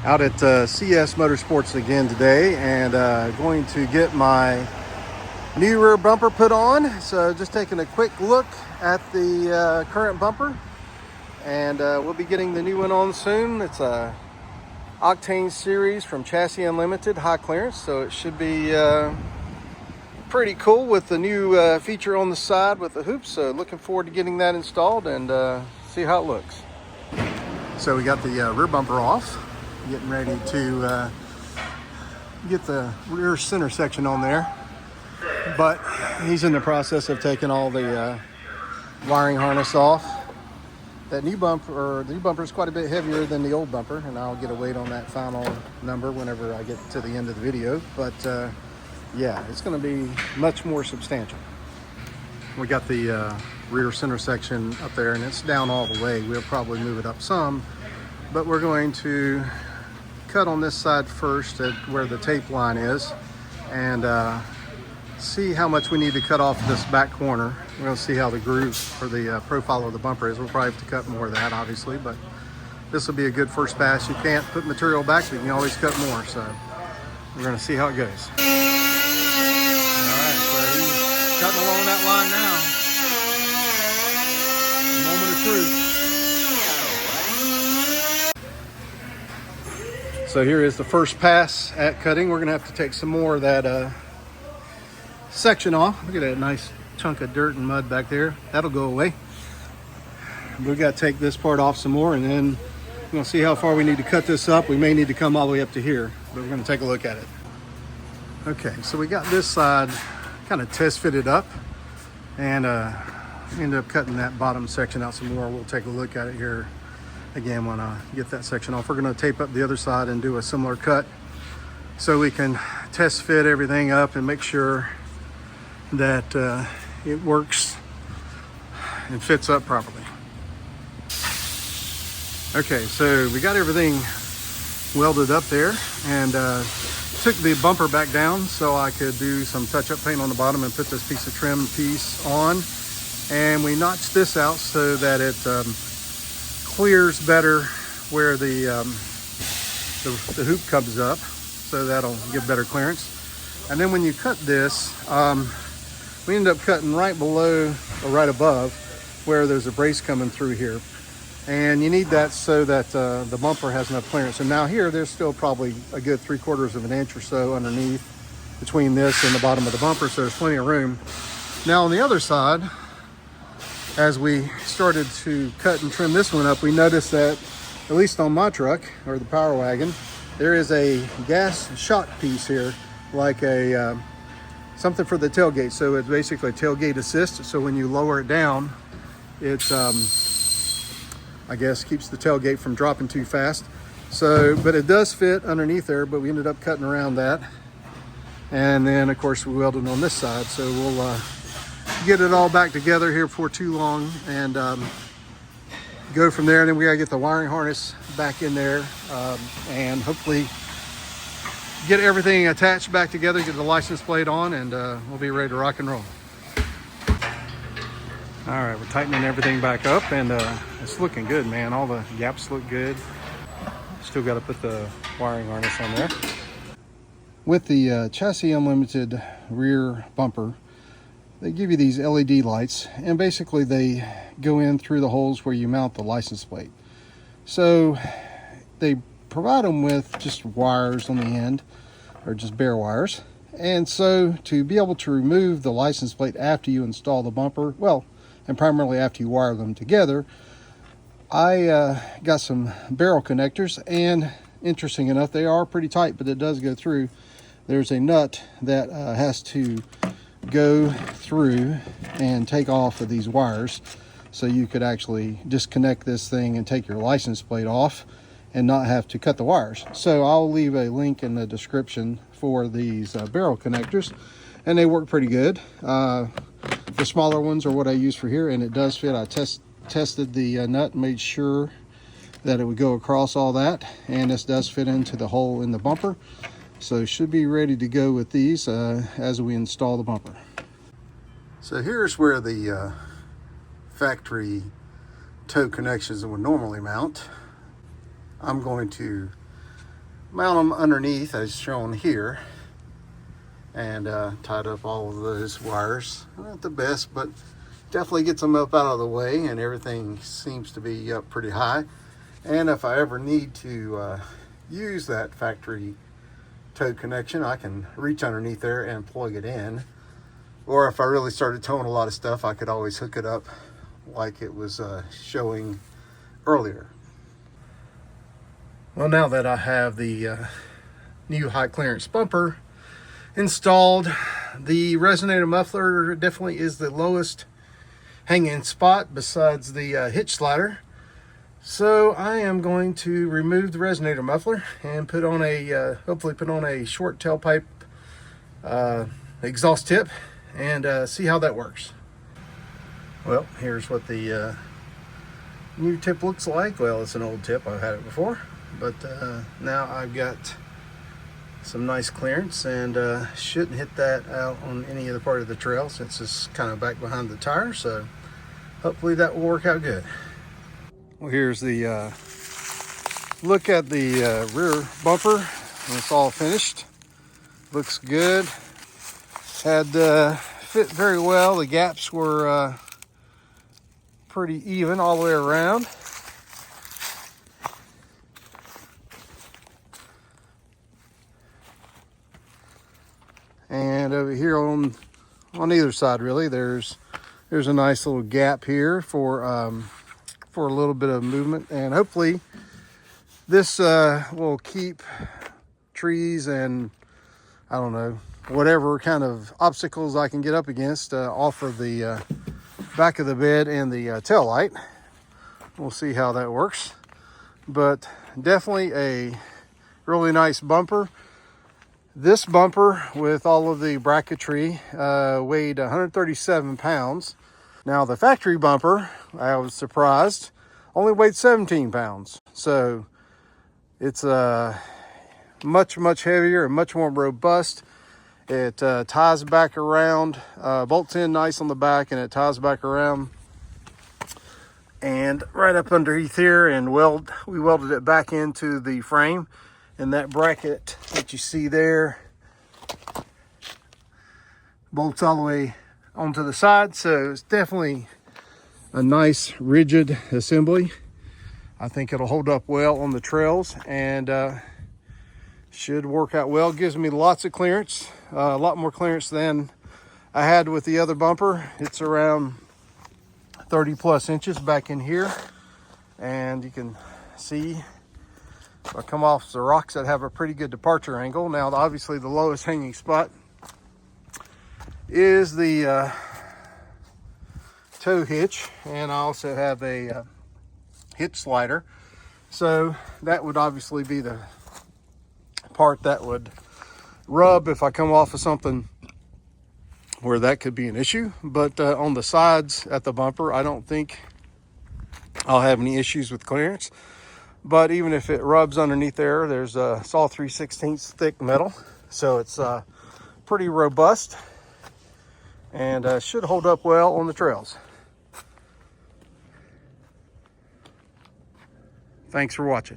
Out at CS Motorsports again today, and going to get my new rear bumper put on. So just taking a quick look at the current bumper, and we'll be getting the new one on soon. It's a Octane series from Chassis Unlimited, high clearance, so it should be pretty cool with the new feature on the side with the hoops. So looking forward to getting that installed and see how it looks. So we got the rear bumper off, getting ready to get the rear center section on there, but he's in the process of taking all the wiring harness off. That new bumper, the new bumper is quite a bit heavier than the old bumper, and I'll get a weight on that final number whenever I get to the end of the video. But yeah, it's going to be much more substantial. We got the rear center section up there, and it's down all the way. We'll probably move it up some, but we're going to cut on this side first at where the tape line is, and see how much we need to cut off this back corner. We're going to see how the groove or the profile of the bumper is. We'll probably have to cut more of that, obviously, but this will be a good first pass. You can't put material back, but you can always cut more, so we're going to see how it goes. All right, so he's cutting along that line now. Moment of truth. So here is the first pass at cutting. We're going to have to take some more of that section off. Look at that nice chunk of dirt and mud back there. That'll go away. We got to take this part off some more, and then we're going to see how far we need to cut this up. We may need to come all the way up to here, but we're going to take a look at it. Okay, so we got this side kind of test fitted up, and ended up cutting that bottom section out some more. We'll take a look at it here again when I get that section off. We're going to tape up the other side and do a similar cut so we can test fit everything up and make sure that it works and fits up properly. Okay, so we got everything welded up there, and took the bumper back down so I could do some touch-up paint on the bottom and put this piece of trim piece on. And we notched this out so that it clears better where the hoop comes up, so that'll give better clearance. And then when you cut this, we end up cutting right below or right above where there's a brace coming through here. And you need that so that the bumper has enough clearance. And now here, there's still probably a good 3/4 of an inch or so underneath between this and the bottom of the bumper, so there's plenty of room. Now on the other side, as we started to cut and trim this one up, we noticed that, at least on my truck, or the Power Wagon, there is a gas shock piece here, like a something for the tailgate. So it's basically a tailgate assist. So when you lower it down, it's I guess keeps the tailgate from dropping too fast. So, but it does fit underneath there, but we ended up cutting around that. And then of course we welded on this side. So we'll get it all back together here before too long, and go from there. And then we gotta get the wiring harness back in there, and hopefully get everything attached back together, get the license plate on, and we'll be ready to rock and roll. All right, we're tightening everything back up, and it's looking good, man. All the gaps look good. Still got to put the wiring harness on there. With the Chassis Unlimited rear bumper, they give you these LED lights, and basically they go in through the holes where you mount the license plate. So they provide them with just wires on the end, or just bare wires. And so to be able to remove the license plate after you install the bumper, well, and primarily after you wire them together, I got some barrel connectors, and interesting enough, they are pretty tight, but it does go through. There's a nut that has to go through and take off of these wires, so you could actually disconnect this thing and take your license plate off and not have to cut the wires. So I'll leave a link in the description for these barrel connectors, and they work pretty good. The smaller ones are what I use for here, and it does fit. I tested the nut, made sure that it would go across all that, and this does fit into the hole in the bumper. So should be ready to go with these as we install the bumper. So here's where the factory toe connections would normally mount. I'm going to mount them underneath as shown here, and tied up all of those wires. Not the best, but definitely gets them up out of the way, and everything seems to be up pretty high. And if I ever need to use that factory tow connection, I can reach underneath there and plug it in. Or if I really started towing a lot of stuff, I could always hook it up like it was showing earlier. Well, now that I have the new high clearance bumper installed, the resonator muffler definitely is the lowest hanging spot besides the hitch slider. So I am going to remove the resonator muffler and put on a hopefully put on a short tailpipe exhaust tip and see how that works. Well, here's what the new tip looks like. Well, it's an old tip, I've had it before, but now I've got some nice clearance, and shouldn't hit that out on any other part of the trail since it's kind of back behind the tire, so hopefully that will work out good. Well, here's the look at the rear bumper when it's all finished. Looks good. Had fit very well. The gaps were pretty even all the way around. And over here on either side, really, there's a nice little gap here for a little bit of movement, and hopefully this will keep trees and I don't know, whatever kind of obstacles I can get up against off of the back of the bed and the tail light. We'll see how that works, but definitely a really nice bumper. This bumper with all of the bracketry weighed 137 pounds. Now the factory bumper, I was surprised, only weighed 17 pounds. So it's much heavier and much more robust. It ties back around, bolts in nice on the back, and it ties back around and right up underneath here, and we welded it back into the frame. And that bracket that you see there bolts all the way onto the side, so it's definitely a nice rigid assembly. I think it'll hold up well on the trails, and should work out well. Gives me lots of clearance, a lot more clearance than I had with the other bumper. It's around 30 plus inches back in here, and you can see if I come off the rocks, I'd have a pretty good departure angle. Now, obviously, the lowest hanging spot is the tow hitch, and I also have a hitch slider. So that would obviously be the part that would rub if I come off of something where that could be an issue. But on the sides at the bumper, I don't think I'll have any issues with clearance. But even if it rubs underneath there, there's it's all 3/16 thick metal, so it's pretty robust and should hold up well on the trails. Thanks for watching.